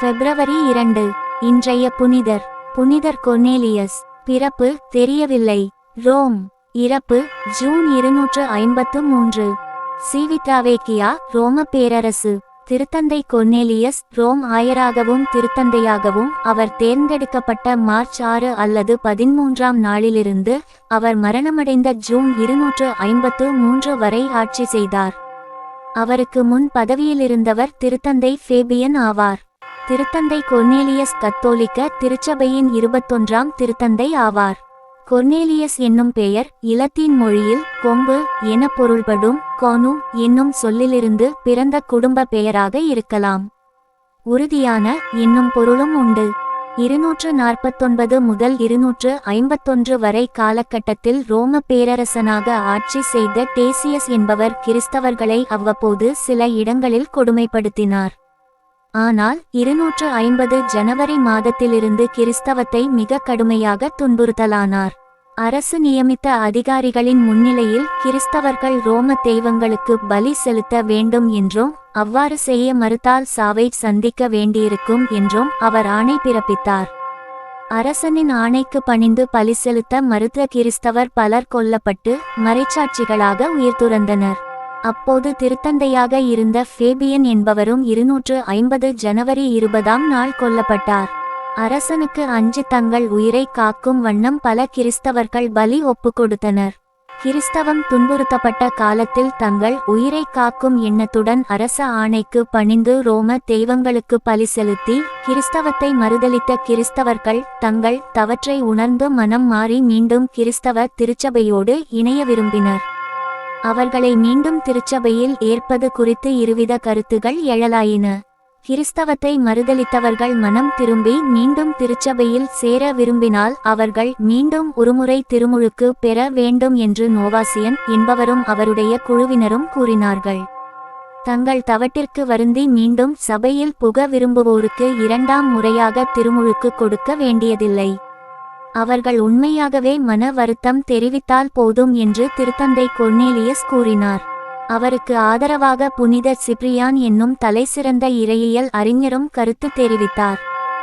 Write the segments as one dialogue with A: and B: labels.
A: பிப்ரவரி 2. இன்றைய புனிதர் புனிதர் கொர்னேலியஸ். பிறப்பு தெரியவில்லை. ரோம். இறப்பு ஜூன் 253. சீவிட்டாவேக்கியா, ரோம பேரரசு. திருத்தந்தை கொர்னேலியஸ் ரோம் ஆயராகவும் திருத்தந்தையாகவும் அவர் தேர்ந்தெடுக்கப்பட்ட மார்ச் 6 அல்லது 13ஆம் நாளிலிருந்து அவர் மரணமடைந்த ஜூன் 253 வரை ஆட்சி செய்தார். அவருக்கு முன் பதவியிலிருந்தவர் திருத்தந்தை ஃபேபியன் ஆவார். திருத்தந்தை கொர்னேலியஸ் கத்தோலிக்க திருச்சபையின் 21ஆம் திருத்தந்தை ஆவார். கொர்னேலியஸ் என்னும் பெயர் இலத்தீன் மொழியில் கொம்பு என பொருள்படும் கோனு என்னும் சொல்லிலிருந்து பிறந்த குடும்ப பெயராக இருக்கலாம். உறுதியான என்னும் பொருளும் உண்டு. 249 முதல் 251 வரை காலகட்டத்தில் ரோம பேரரசனாக ஆட்சி செய்த டேசியஸ் என்பவர் கிறிஸ்தவர்களை அவ்வப்போது சில இடங்களில் கொடுமைப்படுத்தினார். ஆனால் 250 ஜனவரி மாதத்திலிருந்து கிறிஸ்தவத்தை மிக கடுமையாக துன்புறுத்தலானார். அரசு நியமித்த அதிகாரிகளின் முன்னிலையில் கிறிஸ்தவர்கள் ரோம தெய்வங்களுக்கு பலி செலுத்த வேண்டும் என்றும் அவ்வாறு செய்ய மறுத்தால் சாவை சந்திக்க வேண்டியிருக்கும் என்றும் அவர் ஆணை பிறப்பித்தார். அரசனின் ஆணைக்கு பணிந்து பலி செலுத்த மறுத்த கிறிஸ்தவர் பலர் கொல்லப்பட்டு மறைச்சாட்சிகளாக உயிர் துறந்தனர். அப்போது திருத்தந்தையாக இருந்த ஃபேபியன் என்பவரும் 250 ஜனவரி 20ஆம் நாள் கொல்லப்பட்டார். அரசனுக்கு அஞ்சு தங்கள் உயிரை காக்கும் வண்ணம் பல கிறிஸ்தவர்கள் பலி ஒப்புக்கொடுத்தனர். கிறிஸ்தவம் துன்புறுத்தப்பட்ட காலத்தில் தங்கள் உயிரை காக்கும் எண்ணத்துடன் அரச ஆணைக்கு பணிந்து ரோம தெய்வங்களுக்கு பலி செலுத்தி கிறிஸ்தவத்தை மறுதலித்த கிறிஸ்தவர்கள் தங்கள் தவற்றை உணர்ந்து மனம் மாறி மீண்டும் கிறிஸ்தவ திருச்சபையோடு இணைய விரும்பினர். அவர்களை மீண்டும் திருச்சபையில் ஏற்பது குறித்து இருவித கருத்துகள் எழலாயின. கிறிஸ்தவத்தை மறுதலித்தவர்கள் மனம் திரும்பி மீண்டும் திருச்சபையில் சேர விரும்பினால் அவர்கள் மீண்டும் ஒருமுறை திருமுழுக்கு பெற வேண்டும் என்று நோவாசியன் என்பவரும் அவருடைய குழுவினரும் கூறினார்கள். தங்கள் தவட்டிற்கு வருந்தி மீண்டும் சபையில் புக விரும்புவோருக்கு 2ஆம் முறையாக திருமுழுக்கு கொடுக்க வேண்டியதில்லை. அவர்கள் உண்மையாகவே மன வருத்தம் தெரிவித்தால் போதும் என்று திருத்தந்தை கொர்னேலியஸ் கூறினார். அவருக்கு ஆதரவாக புனித சிப்ரியான் என்னும் தலைசிறந்த இறையியல் அறிஞரும் கருத்து தெரிவித்தார்.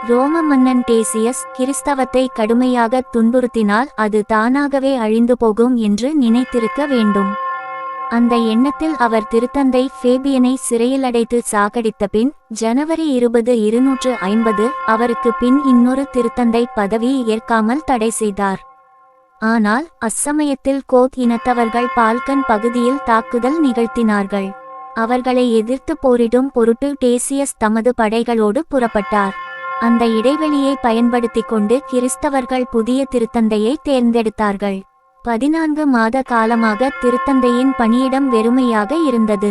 A: ரோம மன்னன் டேசியஸ் கிறிஸ்தவத்தை கடுமையாக துன்புறுத்தினால் அது தானாகவே அழிந்து போகும் என்று நினைத்திருக்க வேண்டும். அந்த எண்ணத்தில் அவர் திருத்தந்தை ஃபேபியனை சிறையில் அடைத்து சாகடித்த பின் ஜனவரி 20, 250 அவருக்கு பின் இன்னொரு திருத்தந்தை பதவியை ஏற்காமல் தடை செய்தார். ஆனால் அச்சமயத்தில் கோத் இனத்தவர்கள் பால்கன் பகுதியில் தாக்குதல் நிகழ்த்தினார்கள். அவர்களை எதிர்த்து போரிடும் பொருட்டு டேசியஸ் தமது படைகளோடு புறப்பட்டார். அந்த இடைவெளியை பயன்படுத்தி கொண்டு கிறிஸ்தவர்கள் புதிய திருத்தந்தையை தேர்ந்தெடுத்தார்கள். 14 மாத காலமாக திருத்தந்தையின் பணியிடம் வெறுமையாக இருந்தது.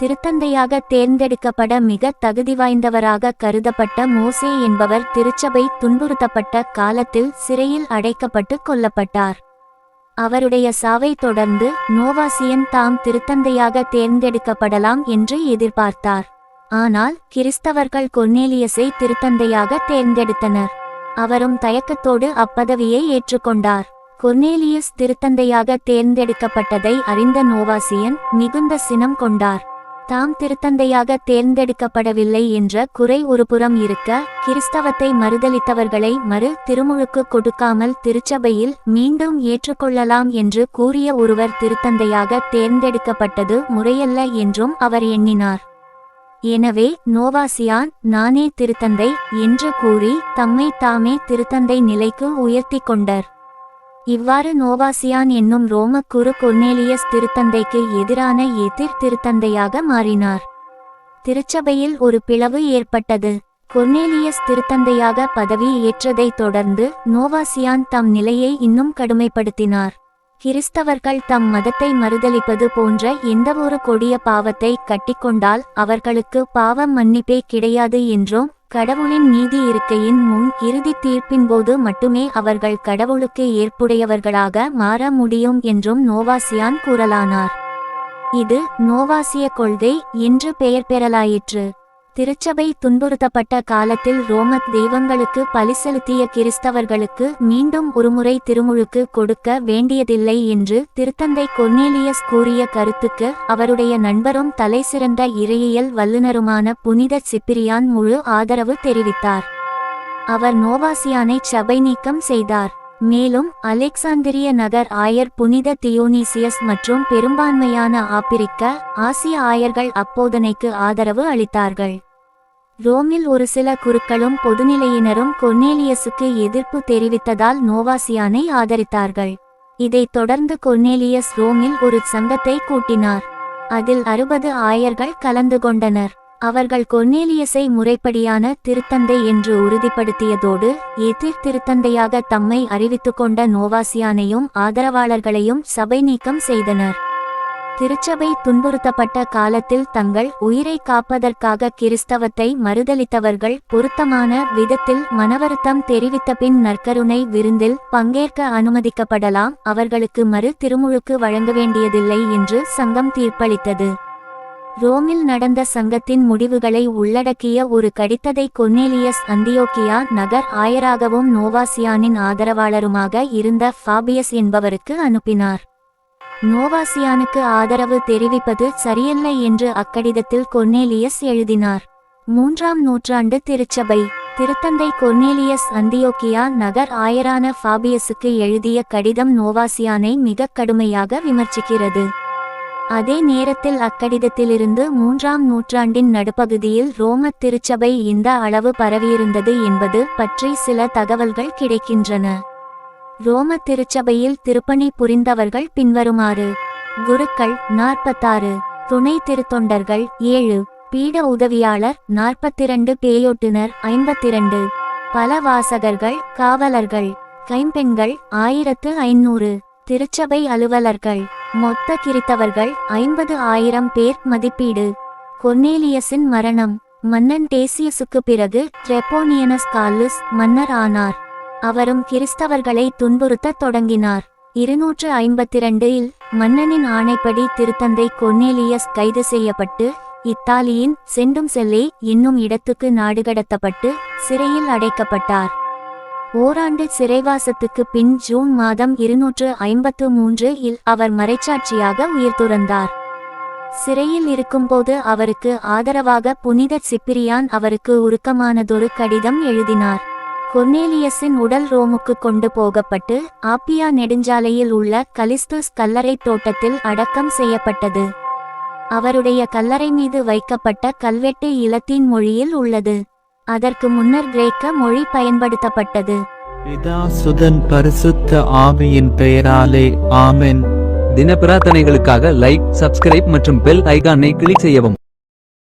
A: திருத்தந்தையாக தேர்ந்தெடுக்கப்பட மிக தகுதி வாய்ந்தவராக கருதப்பட்ட மோசே என்பவர் திருச்சபை துன்புறுத்தப்பட்ட காலத்தில் சிறையில் அடைக்கப்பட்டு கொல்லப்பட்டார். அவருடைய சாவை தொடர்ந்து நோவாசியன் தாம் திருத்தந்தையாக தேர்ந்தெடுக்கப்படலாம் என்று எதிர்பார்த்தார். ஆனால் கிறிஸ்தவர்கள் கொர்னேலியஸை திருத்தந்தையாக தேர்ந்தெடுத்தனர். அவரும் தயக்கத்தோடு அப்பதவியை ஏற்றுக்கொண்டார். கொர்னேலியஸ் திருத்தந்தையாக தேர்ந்தெடுக்கப்பட்டதை அறிந்த நோவாசியன் மிகுந்த சினம் கொண்டார். தாம் திருத்தந்தையாக தேர்ந்தெடுக்கப்படவில்லை என்ற குறை ஒருபுறம் இருக்க, கிறிஸ்தவத்தை மறுதலித்தவர்களை மறு திருமுழுக்கு கொடுக்காமல் திருச்சபையில் மீண்டும் ஏற்றுக்கொள்ளலாம் என்று கூறிய ஒருவர் திருத்தந்தையாக தேர்ந்தெடுக்கப்பட்டது முறையல்ல என்றும் அவர் எண்ணினார். எனவே நோவாசியான் நானே திருத்தந்தை என்று கூறி தம்மை தாமே திருத்தந்தை நிலைக்கு உயர்த்தி கொண்டார். இவ்வாறு நோவாசியான் என்னும் ரோம குரு கொர்னேலியஸ் திருத்தந்தைக்கு எதிரான எதிர் திருத்தந்தையாக மாறினார். திருச்சபையில் ஒரு பிளவு ஏற்பட்டது. கொர்னேலியஸ் திருத்தந்தையாக பதவி ஏற்றதைத் தொடர்ந்து நோவாசியான் தம் நிலையை இன்னும் கடுமைப்படுத்தினார். கிறிஸ்தவர்கள் தம் மதத்தை மறுதலிப்பது போன்ற எந்தவொரு கொடிய பாவத்தை கட்டிக்கொண்டால் அவர்களுக்கு பாவ மன்னிப்பே கிடையாது என்றும் கடவுளின் நீதி இருக்கையின் முன் இறுதி தீர்ப்பின்போது மட்டுமே அவர்கள் கடவுளுக்கு ஏற்புடையவர்களாக மாற முடியும் என்றும் நோவாசியான் கூறலானார். இது நோவாசிய கொள்கை என்று பெயர் பெறலாயிற்று. திருச்சபை துன்புறுத்தப்பட்ட காலத்தில் ரோமத் தெய்வங்களுக்கு பலி செலுத்திய கிறிஸ்தவர்களுக்கு மீண்டும் ஒருமுறை திருமுழுக்கு கொடுக்க வேண்டியதில்லை என்று திருத்தந்தை கொர்னேலியஸ் கூறிய கருத்துக்கு அவருடைய நண்பரும் தலைசிறந்த இறையியல் வல்லுனருமான புனித சிப்பிரியான் முழு ஆதரவு தெரிவித்தார். அவர் நோவாசியானை சபை நீக்கம் செய்தார். மேலும் அலெக்சாந்திரிய நகர் ஆயர் புனித தியோனீசியஸ் மற்றும் பெரும்பான்மையான ஆப்பிரிக்க ஆசிய ஆயர்கள் அப்போதனைக்கு ஆதரவு அளித்தார்கள். ரோமில் ஒரு சில குருக்களும் பொதுநிலையினரும் கொர்னேலியஸுக்கு எதிர்ப்பு தெரிவித்ததால் நோவாசியானை ஆதரித்தார்கள். இதைத் தொடர்ந்து கொர்னேலியஸ் ரோமில் ஒரு சங்கத்தை கூட்டினார். அதில் 60 ஆயர்கள் கலந்து கொண்டனர். அவர்கள் கொர்னேலியஸை முறைப்படியான திருத்தந்தை என்று உறுதிப்படுத்தியதோடு எதிர் திருத்தந்தையாக தம்மை அறிவித்து கொண்ட நோவாசியானையும் ஆதரவாளர்களையும் சபை நீக்கம் செய்தனர். திருச்சபை துன்புறுத்தப்பட்ட காலத்தில் தங்கள் உயிரை காப்பதற்காக கிறிஸ்தவத்தை மறுதலித்தவர்கள் பொருத்தமான விதத்தில் மனவருத்தம் தெரிவித்த பின் நற்கருணை விருந்தில் பங்கேற்க அனுமதிக்கப்படலாம், அவர்களுக்கு மறு திருமுழுக்கு வழங்க வேண்டியதில்லை என்று சங்கம் தீர்ப்பளித்தது. ரோமில் நடந்த சங்கத்தின் முடிவுகளை உள்ளடக்கிய ஒரு கடிதத்தை கொர்னேலியஸ் அந்தியோக்கியா நகர் ஆயராகவும் நோவாசியானின் ஆதரவாளருமாக இருந்த ஃபாபியஸ் என்பவருக்கு அனுப்பினார். நோவாசியானுக்கு ஆதரவு தெரிவிப்பது சரியல்ல என்று அக்கடிதத்தில் கொர்னேலியஸ் எழுதினார். 3ஆம் நூற்றாண்டு திருச்சபை திருத்தந்தை கொர்னேலியஸ் அந்தியோக்கியா நகர் ஆயரான ஃபாபியஸுக்கு எழுதிய கடிதம் நோவாசியானை மிக கடுமையாக விமர்சிக்கிறது. அதே நேரத்தில் அக்கடிதத்திலிருந்து 3ஆம் நூற்றாண்டின் நடுப்பகுதியில் ரோம திருச்சபை இந்த அளவு பரவியிருந்தது என்பது பற்றி சில தகவல்கள் கிடைக்கின்றன. ரோம திருச்சபையில் திருப்பணி புரிந்தவர்கள் பின்வருமாறு: குருக்கள் 46, துணை திருத்தொண்டர்கள் 7, பீட உதவியாளர் 42, பேயோட்டுனர் 52, பல வாசகர்கள், காவலர்கள், கைம்பெண்கள் 1500, திருச்சபை அலுவலர்கள், மொத்த கிறித்தவர்கள் 50,000 பேர் மதிப்பீடு. கொர்னேலியஸின் மரணம். மன்னன் டேசியஸுக்கு பிறகு ட்ரெப்போனியனஸ் கால்லஸ் மன்னர் ஆனார். அவரும் கிறிஸ்தவர்களை துன்புறுத்தத் தொடங்கினார். 252 மன்னனின் ஆணைப்படி திருத்தந்தை கொர்னேலியஸ் கைது செய்யப்பட்டு இத்தாலியின் செண்டும்செல்லே என்னும் இடத்துக்கு நாடுகடத்தப்பட்டு சிறையில் அடைக்கப்பட்டார். ஓராண்டு சிறைவாசத்துக்கு பின் ஜூன் மாதம் 253 அவர் மறைச்சாட்சியாக உயிர் துறந்தார். சிறையில் இருக்கும்போது அவருக்கு ஆதரவாக புனித சிப்பிரியான் அவருக்கு உருக்கமானதொரு கடிதம் எழுதினார். கொர்னேலியஸின் உடல் ரோமுக்கு கொண்டு போகப்பட்டு ஆப்பியா நெடுஞ்சாலையில் உள்ள கலிஸ்துஸ் கல்லறை தோட்டத்தில் அடக்கம் செய்யப்பட்டது. அவருடைய கல்லறை மீது வைக்கப்பட்ட கல்வெட்டு இலத்தீன் மொழியில் உள்ளது. அதற்கு முன்னர் கிரேக்க மொழி பயன்படுத்தப்பட்டது.
B: பிதா சுதன் பரிசுத்த ஆவியின் பெயராலே ஆமென்.
C: தின பிரார்த்தனைகளுக்காக லைக், சப்ஸ்கிரைப் மற்றும் பெல் ஐகானை கிளிக் செய்யவும்.